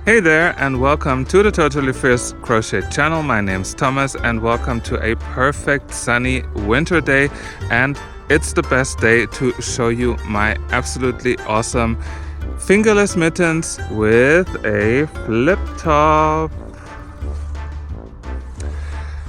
Hey there, and welcome to the Totally Fierce Crochet channel. My name's Thomas, and welcome to a perfect sunny winter day. And it's the best day to show you my absolutely awesome fingerless mittens with a flip top.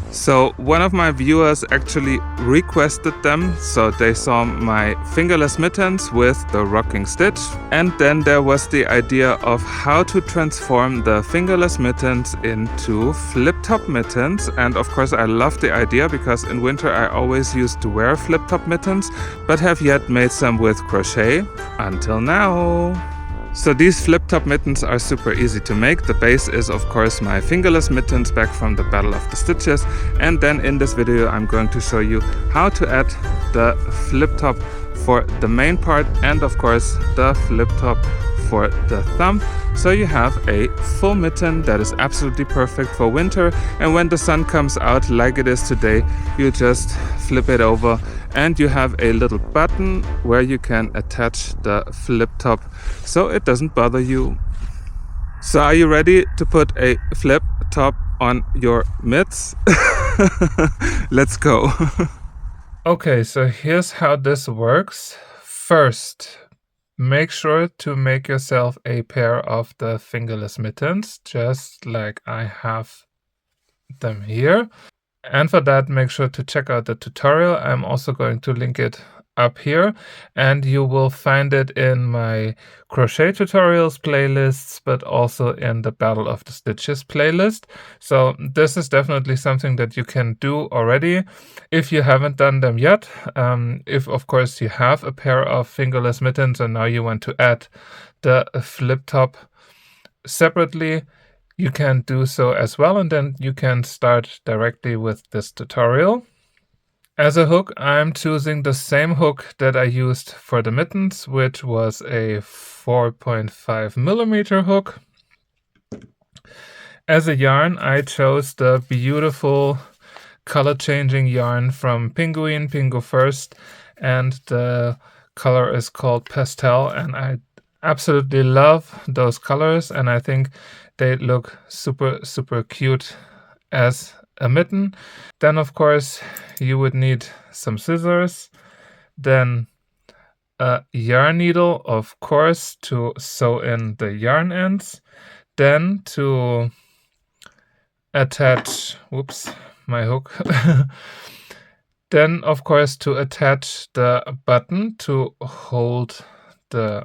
So one of my viewers actually requested them, so they saw my fingerless mittens with the rocking stitch, and then there was the idea of how to transform the fingerless mittens into flip top mittens. And of course I love the idea because in winter I always used to wear flip top mittens, but have yet made some with crochet until now. So these flip top mittens are super easy to make. The base is of course my fingerless mittens back from the Battle of the Stitches, and then in this video I'm going to show you how to add the flip top for the main part and of course the flip top for the thumb, so you have a full mitten that is absolutely perfect for winter. And when the sun comes out like it is today, you just flip it over and you have a little button where you can attach the flip top so it doesn't bother you. So are you ready to put a flip top on your mitts? Let's go. Okay, so here's how this works. First, make sure to make yourself a pair of the fingerless mittens, just like I have them here. And for that, make sure to check out the tutorial. I'm also going to link it up here, and you will find it in my crochet tutorials playlists, but also in the Battle of the Stitches playlist. So this is definitely something that you can do already if you haven't done them yet. If of course you have a pair of fingerless mittens and now you want to add the flip top separately, you can do so as well, and then you can start directly with this tutorial. As a hook, I'm choosing the same hook that I used for the mittens, which was a 4.5 millimeter hook. As a yarn, I chose the beautiful color-changing yarn from Pingu First, and the color is called Pastel, and I absolutely love those colors, and I think they look super cute as a mitten. Then of course you would need some scissors, then a yarn needle of course to sew in the yarn ends, then to attach, whoops, my hook, then of course to attach the button to hold the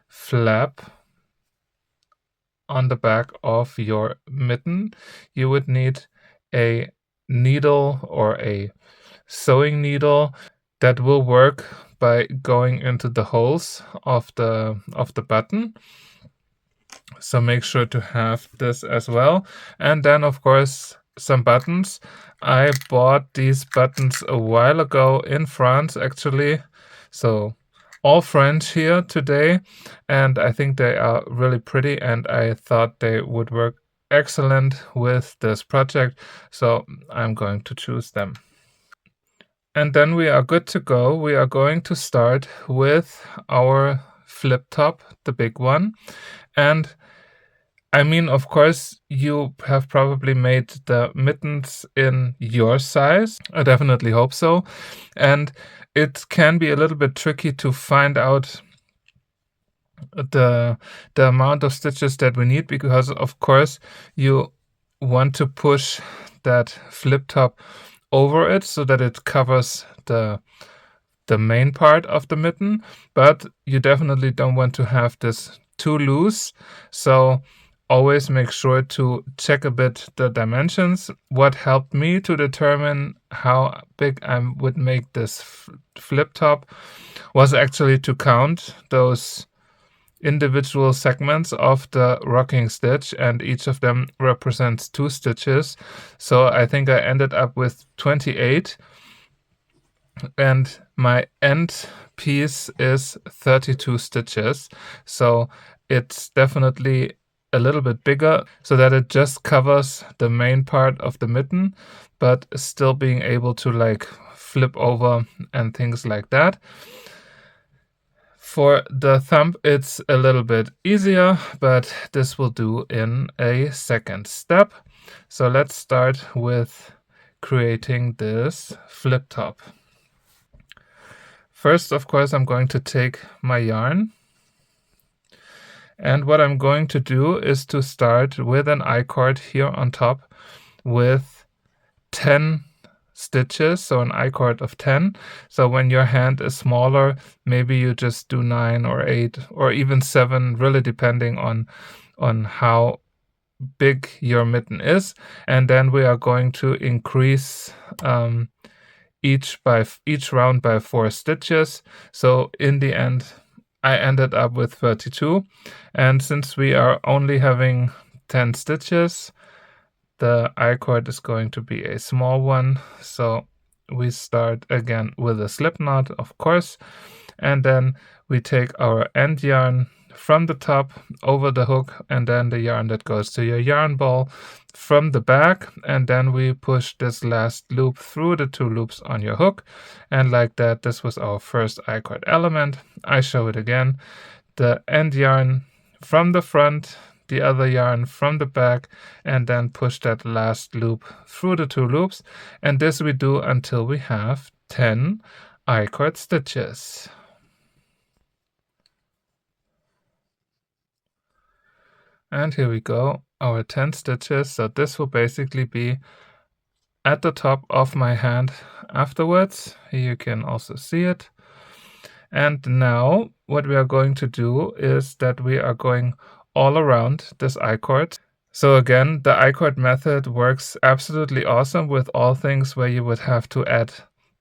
flap on the back of your mitten. You would need a needle or a sewing needle that will work by going into the holes of the button. So make sure to have this as well. And then of course some buttons. I bought these buttons a while ago in France actually. So all French here today, and I think they are really pretty, and I thought they would work excellent with this project, so I'm going to choose them. And then we are good to go. We are going to start with our flip top, the big one. And I mean, of course, you have probably made the mittens in your size. I definitely hope so. And it can be a little bit tricky to find out the amount of stitches that we need, because of course you want to push that flip top over it so that it covers the main part of the mitten, but you definitely don't want to have this too loose. So always make sure to check a bit the dimensions. What helped me to determine how big I would make this flip top was actually to count those individual segments of the rocking stitch, and each of them represents 2 stitches. So I think I ended up with 28, and my end piece is 32 stitches. So it's definitely a little bit bigger so that it just covers the main part of the mitten, but still being able to like flip over and things like that. For the thumb, it's a little bit easier, but this will do in a second step. So let's start with creating this flip top. First, of course, I'm going to take my yarn. And what I'm going to do is to start with an I-cord here on top with 10 stitches, so an I-cord of 10. So when your hand is smaller, maybe you just do 9 or 8 or even 7, really depending on how big your mitten is. And then we are going to increase each round by 4 stitches. So in the end, I ended up with 32. And since we are only having 10 stitches, the I-cord is going to be a small one. So we start again with a slip knot, of course, and then we take our end yarn from the top over the hook, and then the yarn that goes to your yarn ball from the back, and then we push this last loop through the 2 loops on your hook. And like that, this was our first I-cord element. I show it again. The end yarn from the front, the other yarn from the back, and then push that last loop through the 2 loops. And this we do until we have 10 I-cord stitches. And here we go, our 10 stitches. So this will basically be at the top of my hand afterwards. Here you can also see it. And now what we are going to do is that we are going all around this I-cord. So again, the I-cord method works absolutely awesome with all things where you would have to add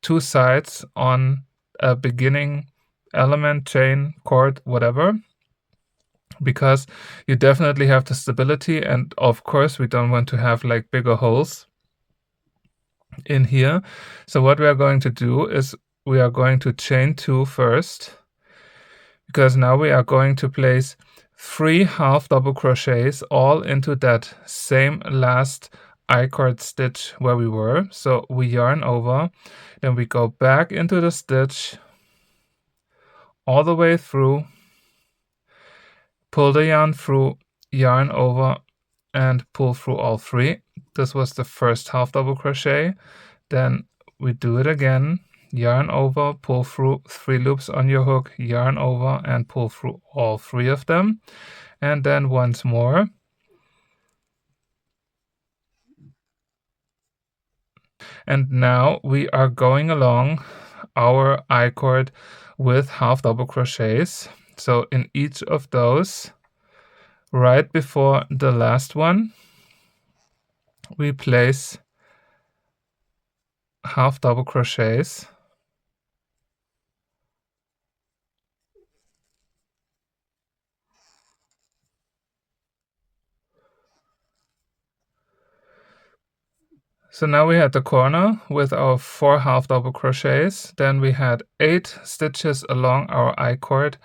2 sides on a beginning element, chain, cord, whatever, because you definitely have the stability, and of course we don't want to have like bigger holes in here. So what we are going to do is we are going to chain 2 first, because now we are going to place 3 half double crochets all into that same last I-cord stitch where we were. So we yarn over, then we go back into the stitch all the way through, pull the yarn through, yarn over, and pull through all 3. This was the first half double crochet. Then we do it again, yarn over, pull through 3 loops on your hook, yarn over, and pull through all 3 of them. And then once more. And now we are going along our I-cord with half double crochets. So in each of those, right before the last one, we place half double crochets. So now we had the corner with our 4 half double crochets. Then we had 8 stitches along our I-cord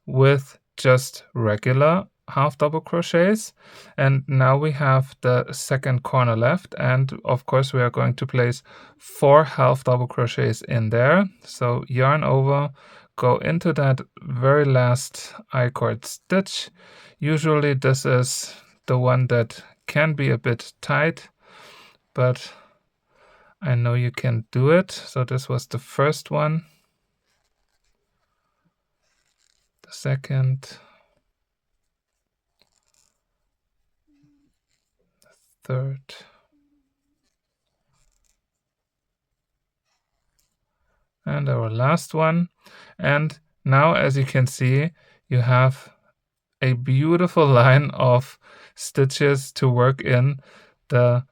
with just regular half double crochets. And now we have the second corner left, and of course we are going to place 4 half double crochets in there. So yarn over, go into that very last I-cord stitch. Usually this is the one that can be a bit tight, but I know you can do it. So this was the first one, the second, third, and our last one. And now, as you can see, you have a beautiful line of stitches to work in the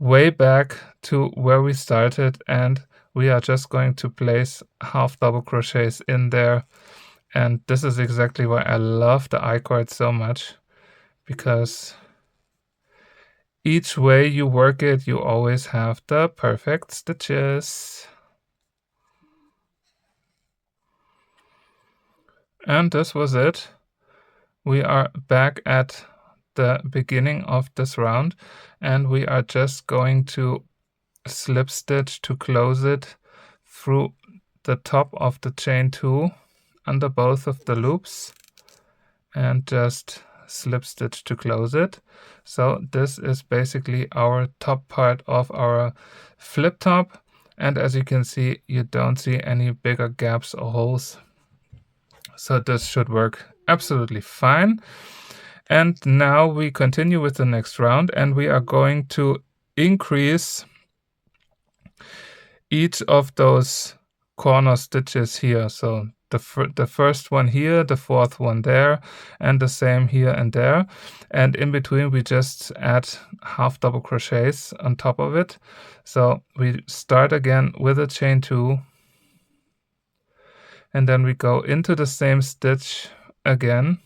way back to where we started, and we are just going to place half double crochets in there. And this is exactly why I love the I-cord so much, because each way you work it, you always have the perfect stitches. And this was it. We are back at the beginning of this round, and we are just going to slip stitch to close it through the top of the chain 2 under both of the loops and just slip stitch to close it. So this is basically our top part of our flip top, and as you can see, you don't see any bigger gaps or holes, so this should work absolutely fine. And now we continue with the next round, and we are going to increase each of those corner stitches here. So the first one here, the fourth one there, and the same here and there. And in between we just add half double crochets on top of it. So we start again with a chain 2, and then we go into the same stitch again,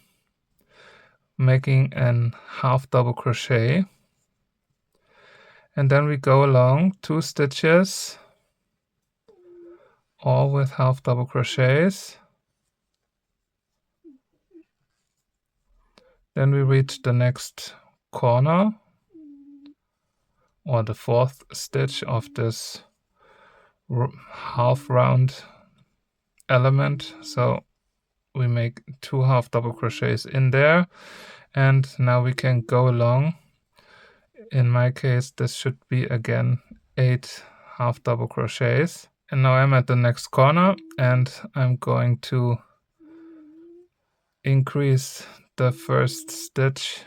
making an half double crochet, and then we go along 2 stitches, all with half double crochets. Then we reach the next corner, or the fourth stitch of this half round element. So we make 2 half double crochets in there, and now we can go along. In my case, this should be again 8 half double crochets. And now I'm at the next corner, and I'm going to increase the first stitch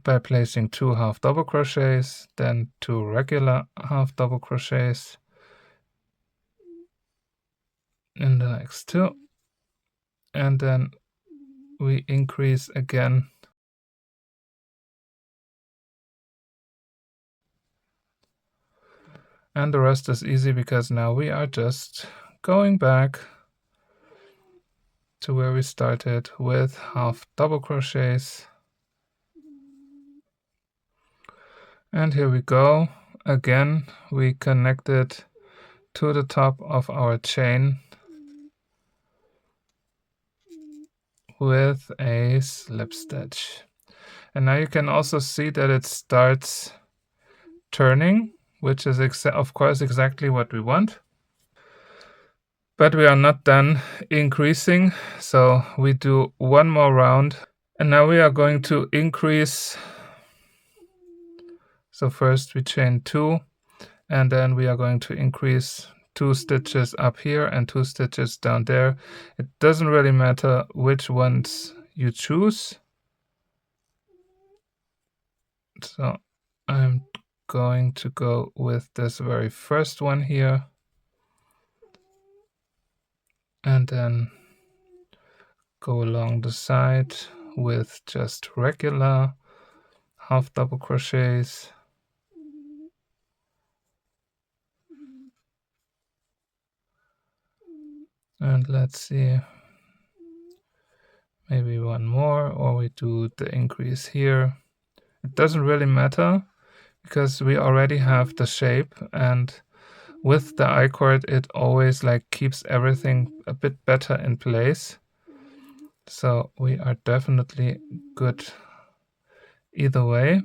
by placing 2 half double crochets, then 2 regular half double crochets in the next 2, and then we increase again. And the rest is easy because now we are just going back to where we started with half double crochets. And here we go. Again, we connect it to the top of our chain with a slip stitch. And now you can also see that it starts turning, which is of course exactly what we want. But we are not done increasing, so we do one more round. And now we are going to increase. So first we chain 2, and then we are going to increase 2 stitches up here and 2 stitches down there. It doesn't really matter which ones you choose. So I'm going to go with this very first one here, and then go along the side with just regular half double crochets. And let's see, maybe one more, or we do the increase here. It doesn't really matter because we already have the shape, and with the I-cord it always keeps everything a bit better in place. So we are definitely good either way.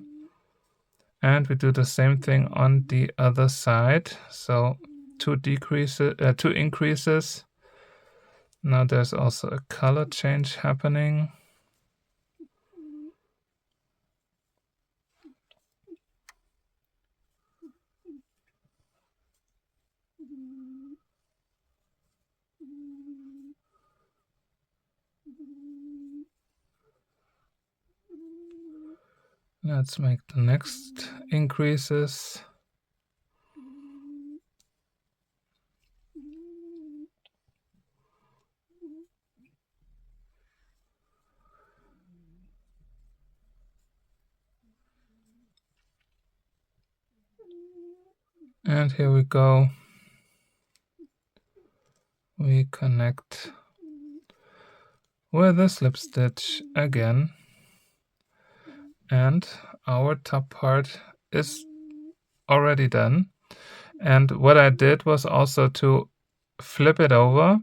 And we do the same thing on the other side. So 2 increases. Now there's also a color change happening. Let's make the next increases. And here we go. We connect with a slip stitch again, and our top part is already done. And what I did was also to flip it over.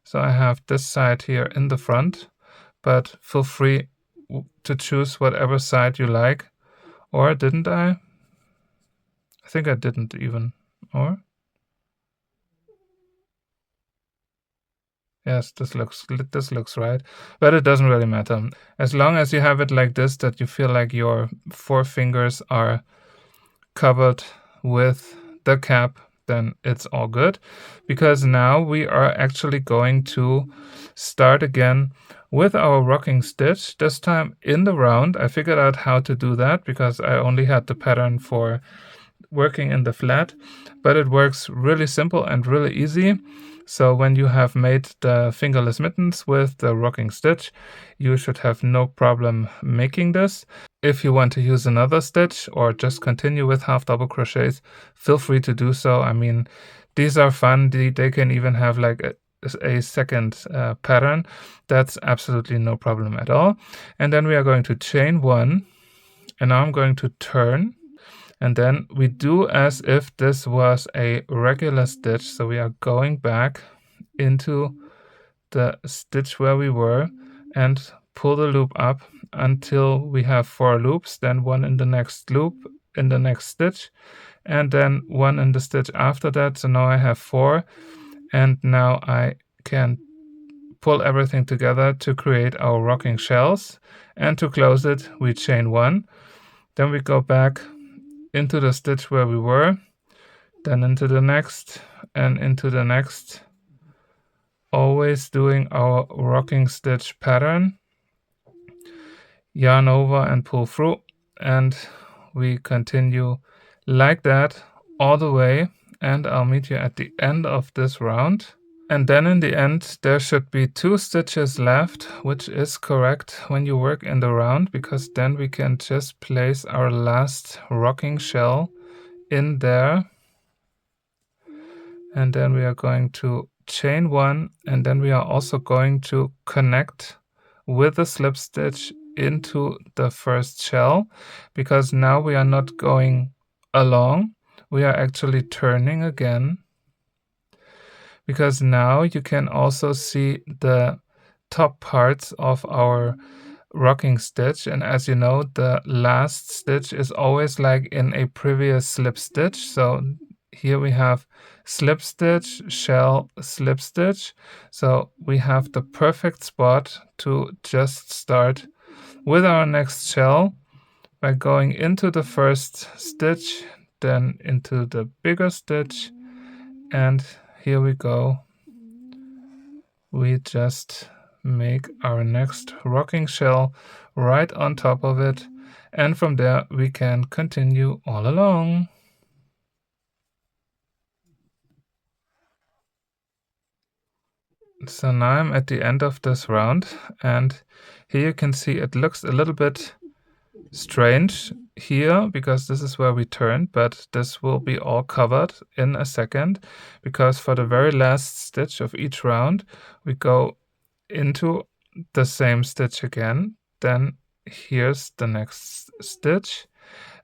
So I have this side here in the front, but feel free to choose whatever side you like. Or didn't I? I think I didn't even. Or? Yes, this looks right, but it doesn't really matter. As long as you have it like this, that you feel like your 4 fingers are covered with the cap, then it's all good, because now we are actually going to start again with our rocking stitch, this time in the round. I figured out how to do that because I only had the pattern for working in the flat, but it works really simple and really easy. So when you have made the fingerless mittens with the rocking stitch, you should have no problem making this. If you want to use another stitch or just continue with half double crochets, feel free to do so. I mean, these are fun. They can even have like a second pattern. That's absolutely no problem at all. And then we are going to chain 1, and now I'm going to turn. And then we do as if this was a regular stitch. So we are going back into the stitch where we were and pull the loop up until we have 4 loops, then 1 in the next loop in the next stitch, and then 1 in the stitch after that. So now I have 4, and now I can pull everything together to create our rocking shells. And to close it, we chain 1, then we go back into the stitch where we were, then into the next and into the next, always doing our rocking stitch pattern, yarn over and pull through, and we continue like that all the way, and I'll meet you at the end of this round. And then in the end there should be 2 stitches left, which is correct when you work in the round, because then we can just place our last rocking shell in there, and then we are going to chain 1, and then we are also going to connect with a slip stitch into the first shell, because now we are not going along, we are actually turning again, because now you can also see the top parts of our rocking stitch. And as you know, the last stitch is always like in a previous slip stitch. So here we have slip stitch, shell, slip stitch. So we have the perfect spot to just start with our next shell by going into the first stitch, then into the bigger stitch, and here we go. We just make our next rocking shell right on top of it, and from there we can continue all along. So now I'm at the end of this round, and here you can see it looks a little bit strange here because this is where we turned, but this will be all covered in a second, because for the very last stitch of each round we go into the same stitch again, then here's the next stitch,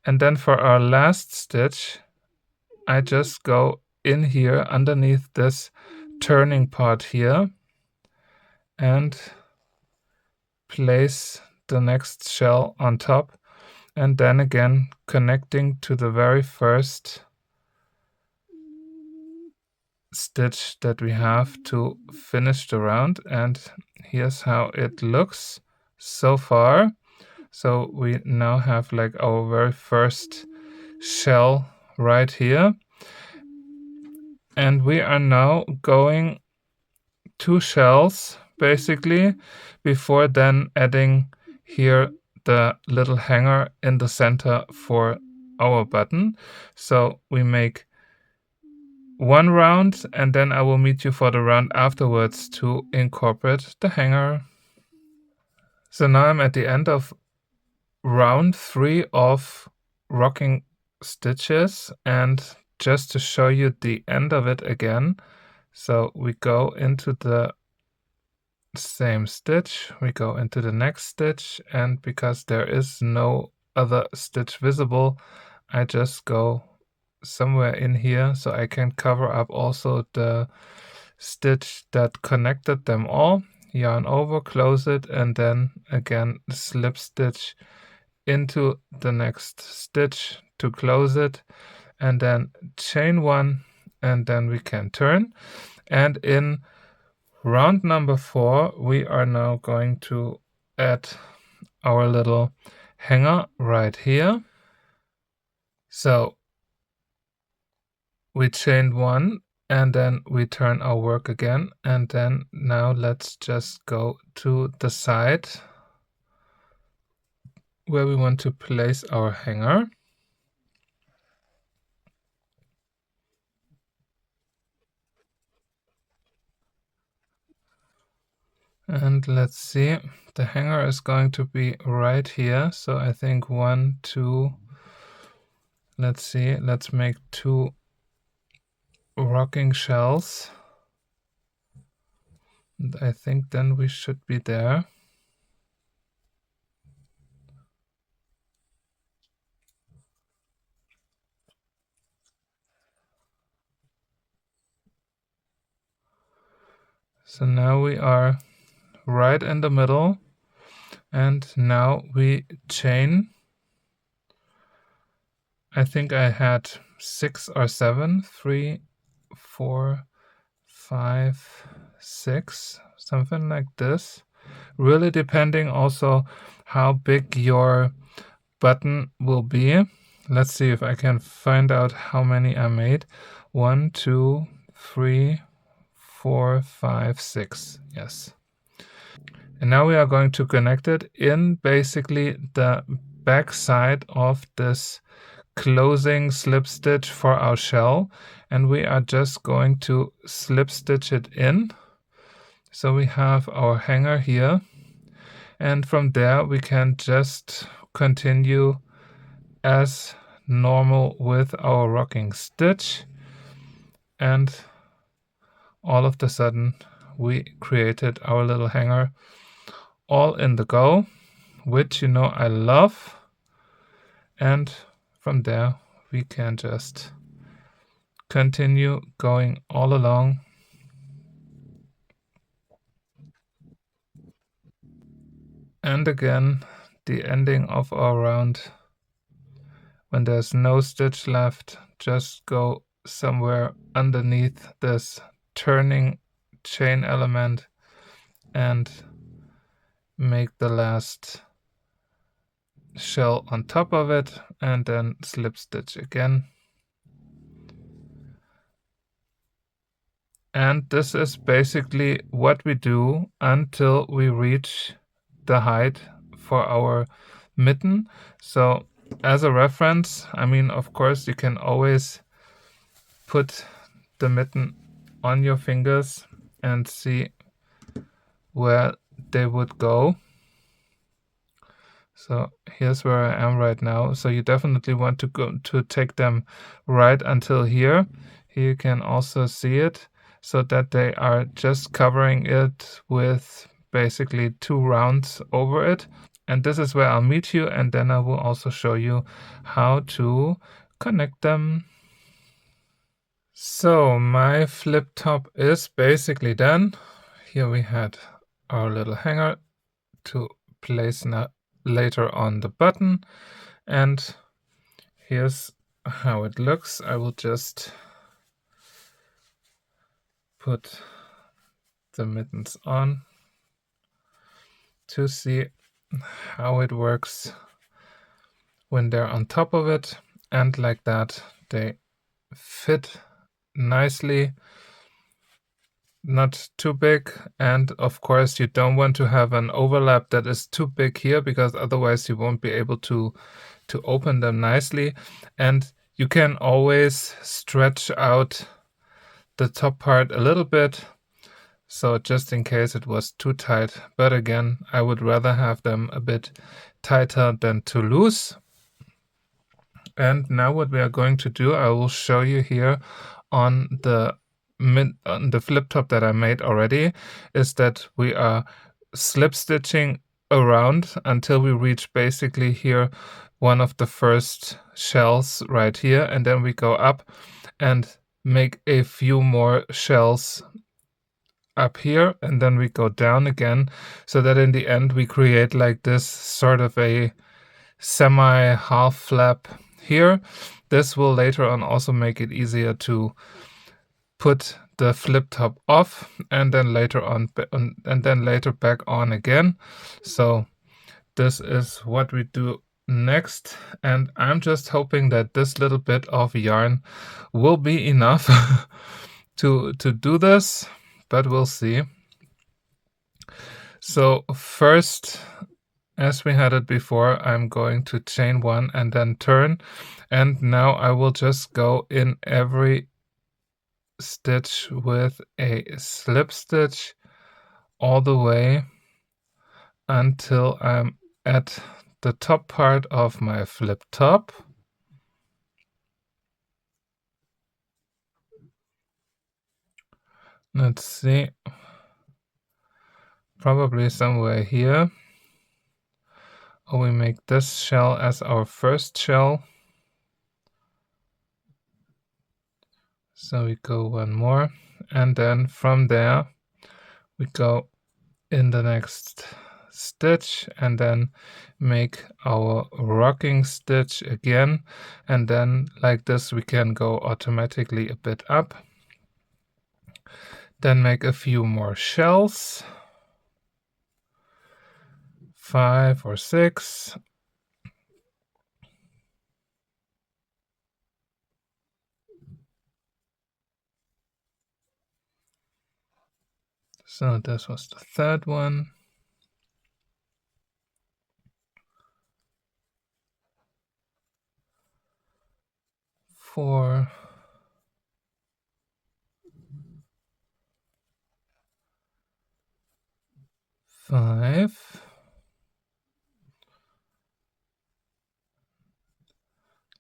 and then for our last stitch I just go in here underneath this turning part here and place the next shell on top, and then again connecting to the very first stitch that we have to finish the round. And here's how it looks so far. So we now have like our very first shell right here, and we are now going 2 shells basically before then adding here the little hanger in the center for our button. So we make 1 round, and then I will meet you for the round afterwards to incorporate the hanger. So now I'm at the end of round 3 of rocking stitches, and just to show you the end of it again, so we go into the same stitch, we go into the next stitch, and because there is no other stitch visible, I just go somewhere in here so I can cover up also the stitch that connected them all. Yarn over, close it, and then again slip stitch into the next stitch to close it, and then chain 1, and then we can turn. And in round number 4, we are now going to add our little hanger right here. So we chain 1 and then we turn our work again, and then now let's just go to the side where we want to place our hanger. And let's see, the hanger is going to be right here. So I think 1, 2, let's see, let's make 2 rocking shells. And I think then we should be there. So now we are right in the middle, and now we chain. I think I had 6 or 7, 3, 4, 5, 6, something like this. Really depending also how big your button will be. Let's see if I can find out how many I made. 1, 2, 3, 4, 5, 6. Yes. And now we are going to connect it in basically the back side of this closing slip stitch for our shell, and we are just going to slip stitch it in. So we have our hanger here, and from there we can just continue as normal with our rocking stitch, and all of a sudden we created our little hanger all in the go, which you know I love. And from there we can just continue going all along. And again, the ending of our round, when there's no stitch left, just go somewhere underneath this turning chain element and make the last shell on top of it, and then slip stitch again. And this is basically what we do until we reach the height for our mitten. So as a reference, I mean, of course, you can always put the mitten on your fingers and see where they would go. So here's where I am right now. So you definitely want to go to take them right until here. Here you can also see it, so that they are just covering it with basically 2 rounds over it. And this is where I'll meet you, and then I will also show you how to connect them. So my flip top is basically done. Here we had our little hanger to place now later on the button, and here's how it looks. I will just put the mittens on to see how it works when they're on top of it, and like that they fit nicely, not too big. And of course you don't want to have an overlap that is too big here, because otherwise you won't be able to open them nicely. And you can always stretch out the top part a little bit, so just in case it was too tight. But again, I would rather have them a bit tighter than too loose. And now what we are going to do, I will show you here on the flip top that I made already, is that we are slip stitching around until we reach basically here one of the first shells right here, and then we go up and make a few more shells up here, and then we go down again, so that in the end we create like this sort of a semi half flap here. This will later on also make it easier to put the flip top off and then later on and then later back on again. So this is what we do next, and I'm just hoping that this little bit of yarn will be enough to do this, but we'll see. So first, as we had it before, I'm going to chain one and then turn, and now I will just go in every stitch with a slip stitch all the way until I'm at the top part of my flip top. Let's see, probably somewhere here. Or we make this shell as our first shell. So we go one more, and then from there we go in the next stitch and then make our rocking stitch again, and then like this we can go automatically a bit up. Then make a few more shells, 5 or 6. So this was the third one. 4, 5.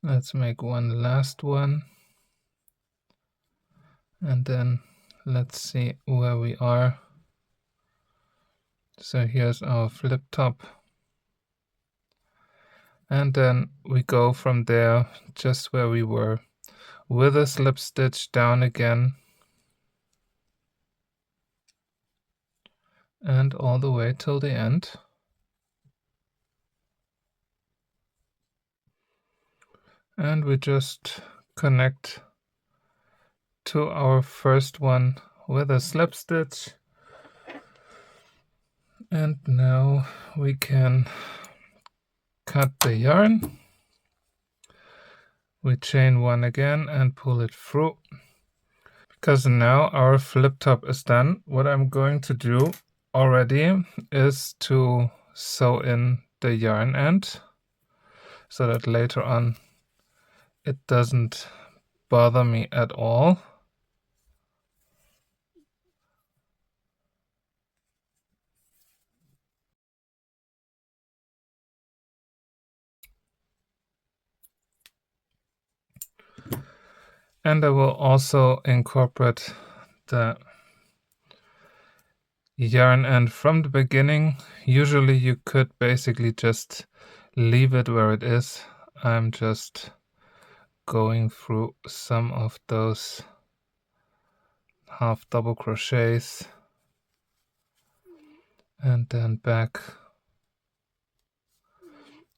Let's make one last one, and then let's see where we are. So here's our flip top, and then we go from there just where we were with a slip stitch down again and all the way till the end. And we just connect to our first one with a slip stitch, and now we can cut the yarn. We chain one again and pull it through. Because now our flip top is done, what I'm going to do already is to sew in the yarn end so that later on it doesn't bother me at all. And I will also incorporate the yarn end from the beginning. Usually you could basically just leave it where it is. I'm just going through some of those half double crochets and then back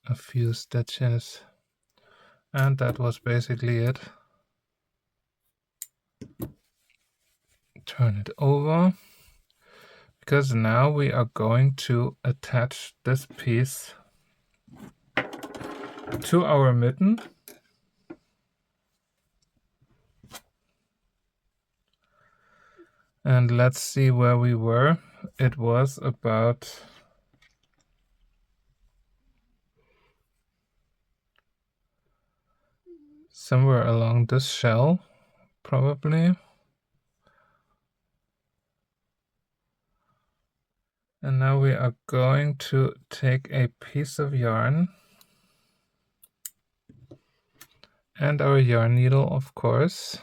a few stitches, and that was basically it. Turn it over, because now we are going to attach this piece to our mitten. And let's see where we were. It was about somewhere along this shell, probably. And now we are going to take a piece of yarn and our yarn needle, of course.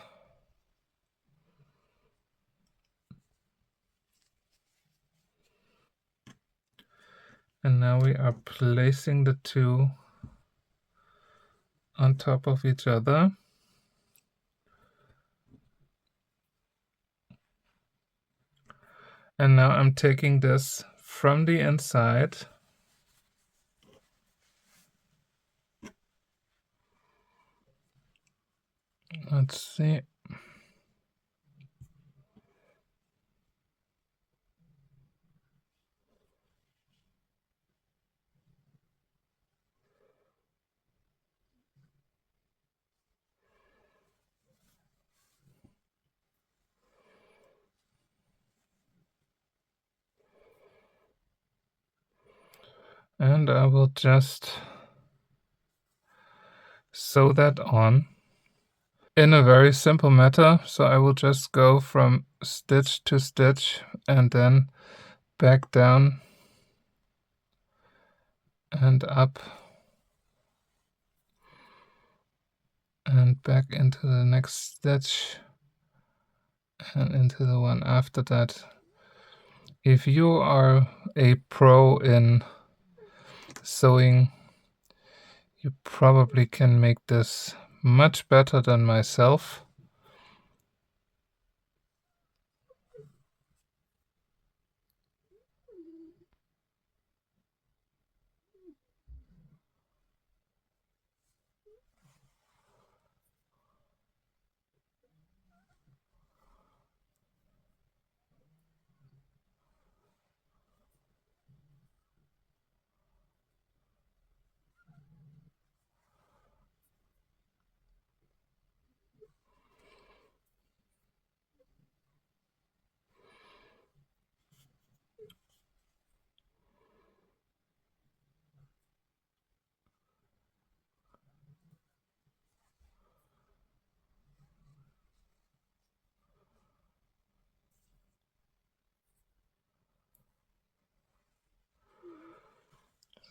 And now we are placing the two on top of each other. And now I'm taking this from the inside let's see, And I will just sew that on in a very simple manner. So I will just go from stitch to stitch and then back down and up and back into the next stitch and into the one after that. If you are a pro in sewing, you probably can make this much better than myself.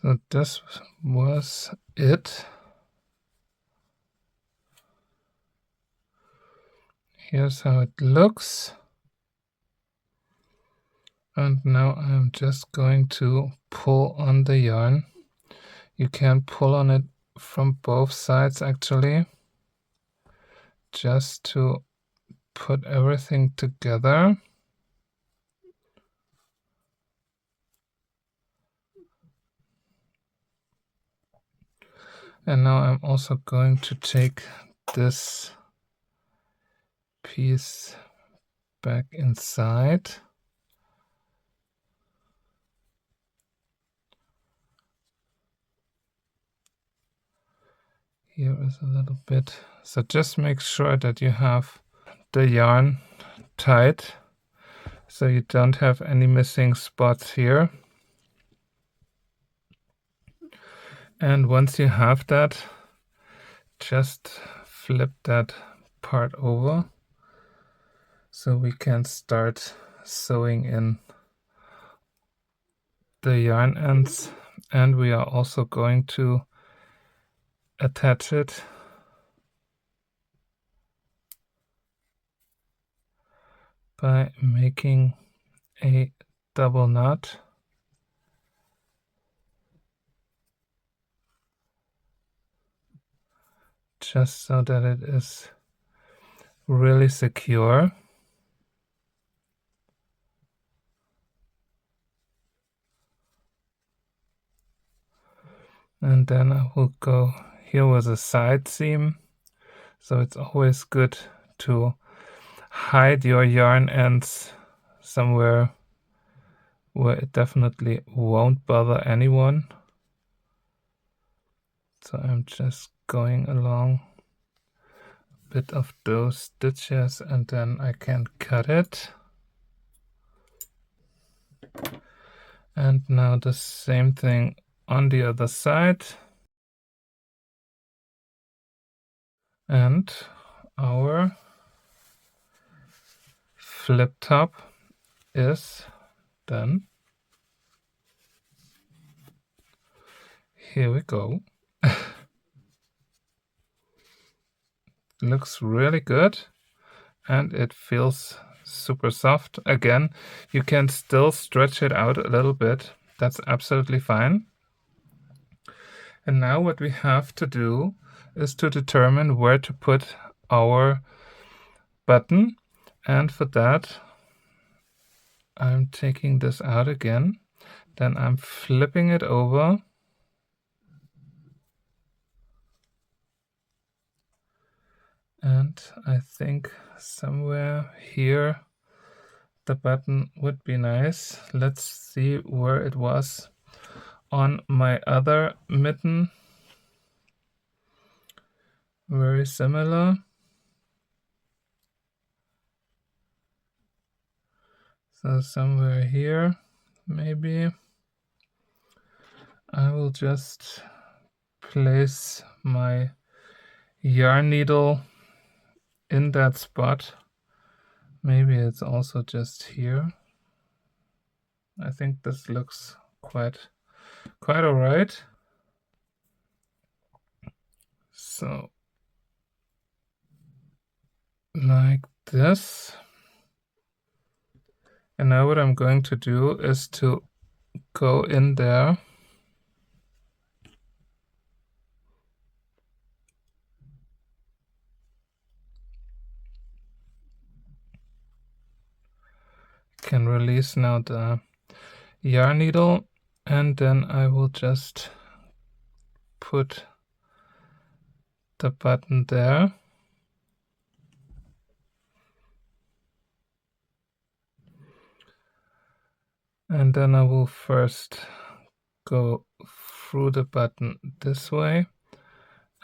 So this was it. Here's how it looks. And now I'm just going to pull on the yarn. You can pull on it from both sides actually, just to put everything together. And now I'm also going to take this piece back inside. Here is a little bit. So just make sure that you have the yarn tight so you don't have any missing spots here. And once you have that, just flip that part over so we can start sewing in the yarn ends, and we are also going to attach it by making a double knot. Just so that it is really secure. And then I will go here with a side seam. So it's always good to hide your yarn ends somewhere where it definitely won't bother anyone. So I'm just going along a bit of those stitches and then I can cut it. And now the same thing on the other side. And our flip top is done. Here we go. Looks really good and it feels super soft. Again, you can still stretch it out a little bit. That's absolutely fine. And now what we have to do is to determine where to put our button. And for that, I'm taking this out again. Then I'm flipping it over. And I think somewhere here the button would be nice. Let's see where it was on my other mitten. Very similar. So somewhere here, maybe. I will just place my yarn needle in that spot. Maybe it's also just here. I think this looks quite all right. So like this. And now what I'm going to do is to go in there can release now the yarn needle, and then I will just put the button there. And then I will first go through the button this way,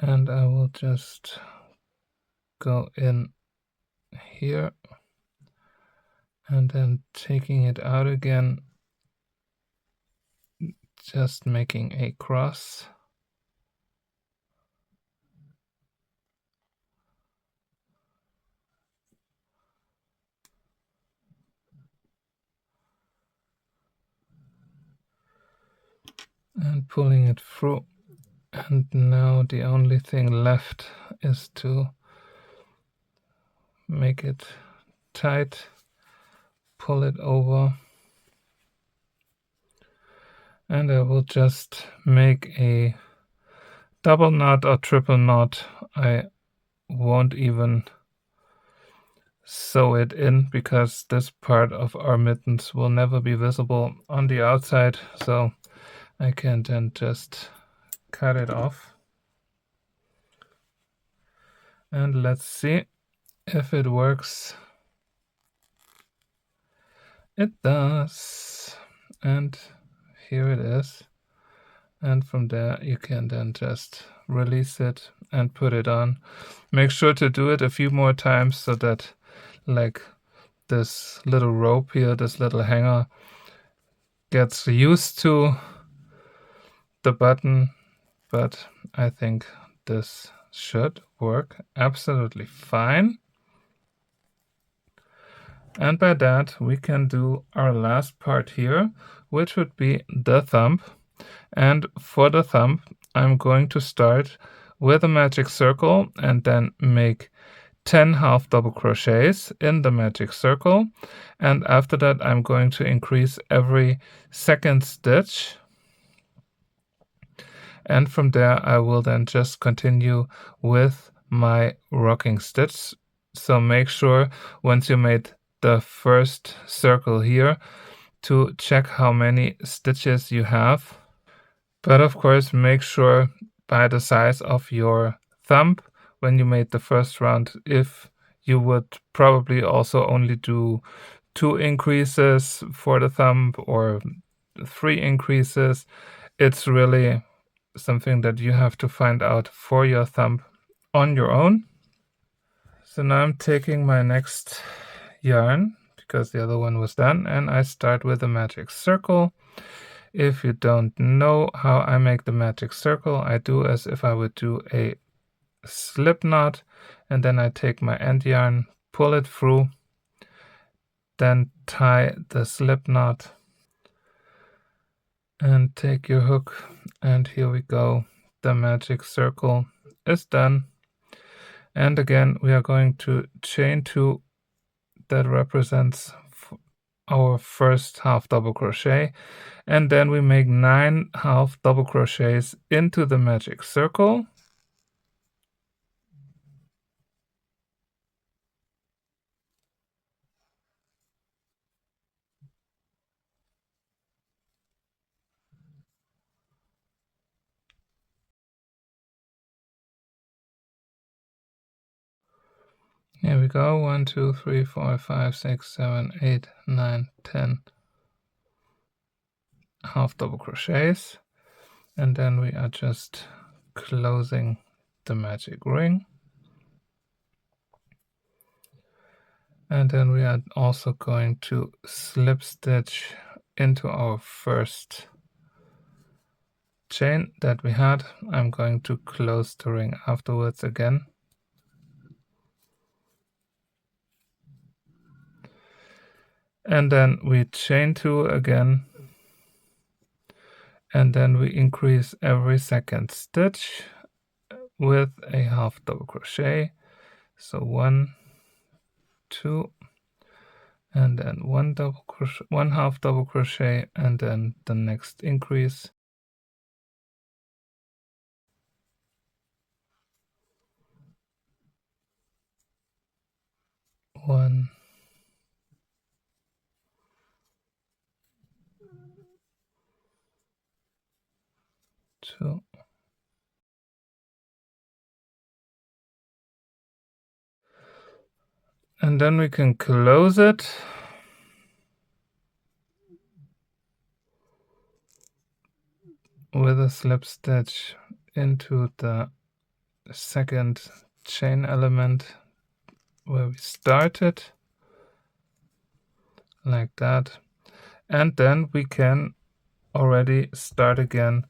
and I will just go in here and then taking it out again, just making a cross. And pulling it through. And now the only thing left is to make it tight, pull it over, and I will just make a double knot or triple knot. I won't even sew it in because this part of our mittens will never be visible on the outside, so I can then just cut it off. And let's see if it works. It does. And here it is. And from there you can then just release it and put it on. Make sure to do it a few more times so that like this little rope here, this little hanger, gets used to the button, but I think this should work absolutely fine. And by that we can do our last part here, which would be the thumb. And for the thumb I'm going to start with a magic circle and then make 10 half double crochets in the magic circle, and after that I'm going to increase every second stitch, and from there I will then just continue with my rocking stitch. So make sure once you made the first circle here to check how many stitches you have, but of course make sure by the size of your thumb when you made the first round. If you would probably also only do 2 increases for the thumb or 3 increases, it's really something that you have to find out for your thumb on your own. So now I'm taking my next yarn because the other one was done, and I start with a magic circle. If you don't know how I make the magic circle, I do as if I would do a slip knot, and then I take my end yarn, pull it through, then tie the slip knot and take your hook, and here we go. The magic circle is done. And again we are going to chain 2. That represents our first half double crochet, and then we make 9 half double crochets into the magic circle. Here we go, 1, 2, 3, 4, 5, 6, 7, 8, 9, 10 half double crochets, and then we are just closing the magic ring, and then we are also going to slip stitch into our first chain that we had. I'm going to close the ring afterwards again. And then we chain 2 again. And then we increase every second stitch with a half double crochet. So 1, 2, and then 1 double crochet, 1 half double crochet, and then the next increase. 1, 2, and then we can close it. With a slip stitch into the second chain element where we started, like that. And then we can already start again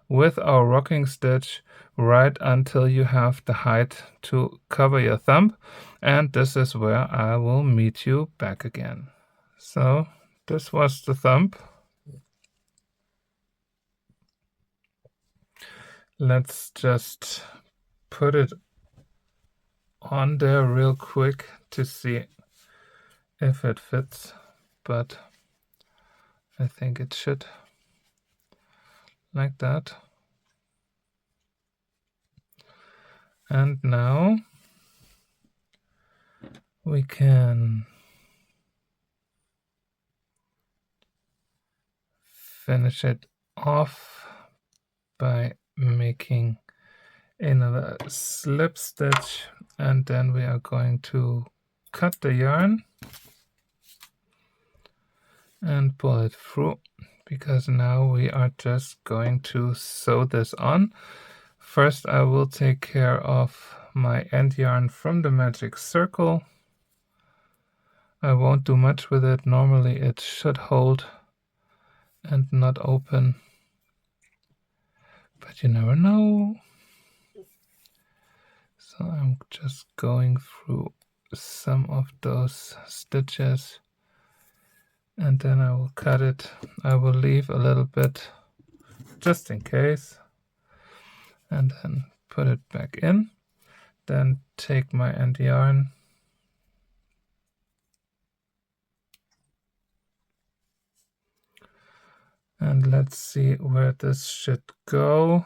with our rocking stitch right until you have the height to cover your thumb. And this is where I will meet you back again. So this was the thumb. Let's just put it on there real quick to see if it fits, but I think it should, like that. And now we can finish it off by making another slip stitch, and then we are going to cut the yarn and pull it through, because now we are just going to sew this on. First I will take care of my end yarn from the magic circle. I won't do much with it. Normally it should hold and not open, but you never know. So I'm just going through some of those stitches, and then I will cut it. I will leave a little bit just in case, and then put it back in. Then take my end yarn and let's see where this should go.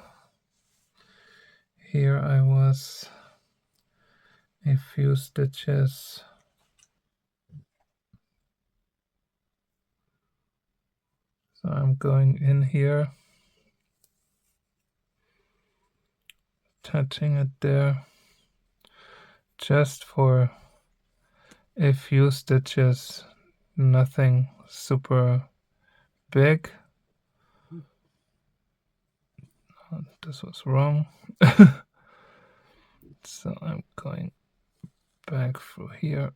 Here I was a few stitches. So I'm going in here, touching it there, just for a few stitches, nothing super big. Oh, this was wrong. So I'm going back through here,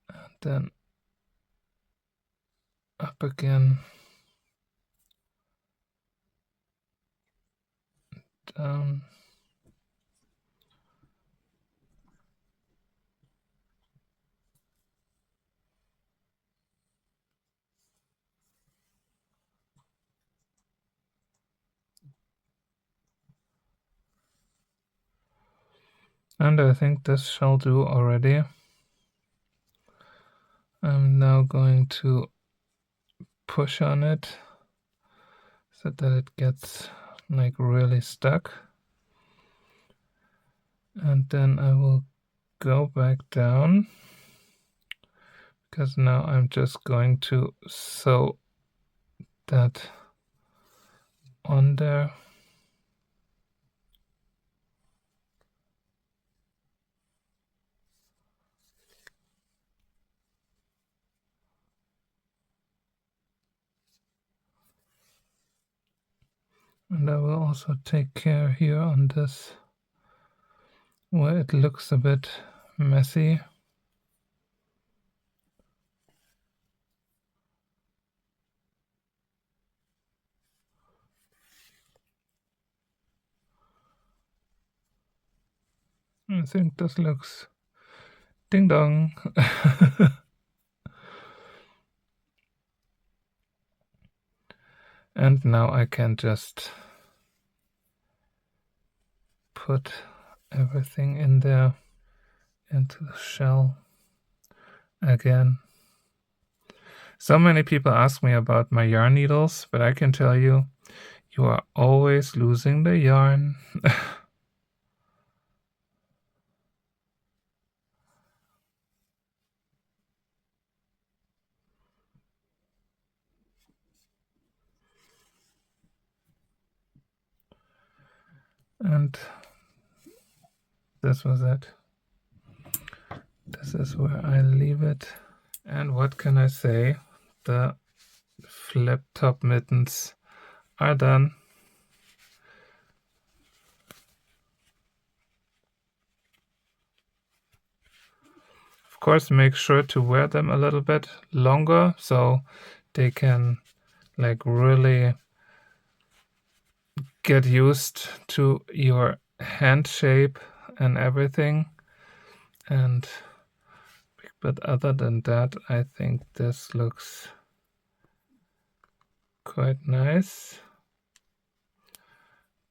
and then up again, down, and I think this shall do already. I'm now going to push on it so that it gets like really stuck, and then I will go back down, because now I'm just going to sew that on there. And I will also take care here on this where it looks a bit messy. I think this looks ding dong. And now I can just put everything in there into the shell again. So many people ask me about my yarn needles, but I can tell you, you are always losing the yarn. And this was it. This is where I leave it. And what can I say? The flip top mittens are done. Of course, make sure to wear them a little bit longer so they can like really get used to your hand shape and everything. But other than that, I think this looks quite nice.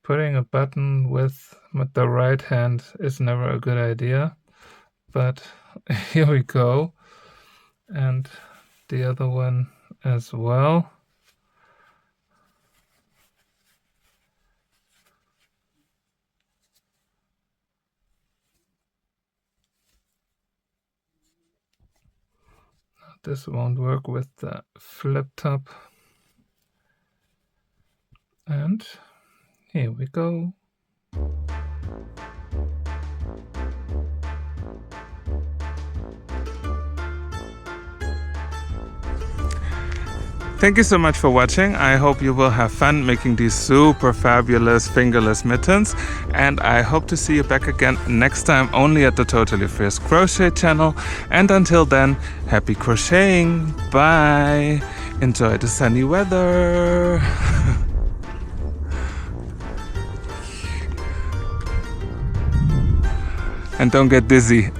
Putting a button with the right hand is never a good idea, but here we go. And the other one as well. This won't work with the flip top. And here we go. Thank you so much for watching. I hope you will have fun making these super fabulous fingerless mittens, and I hope to see you back again next time only at the Totally Fierce Crochet channel. And until then, happy crocheting. Bye. Enjoy the sunny weather. And don't get dizzy.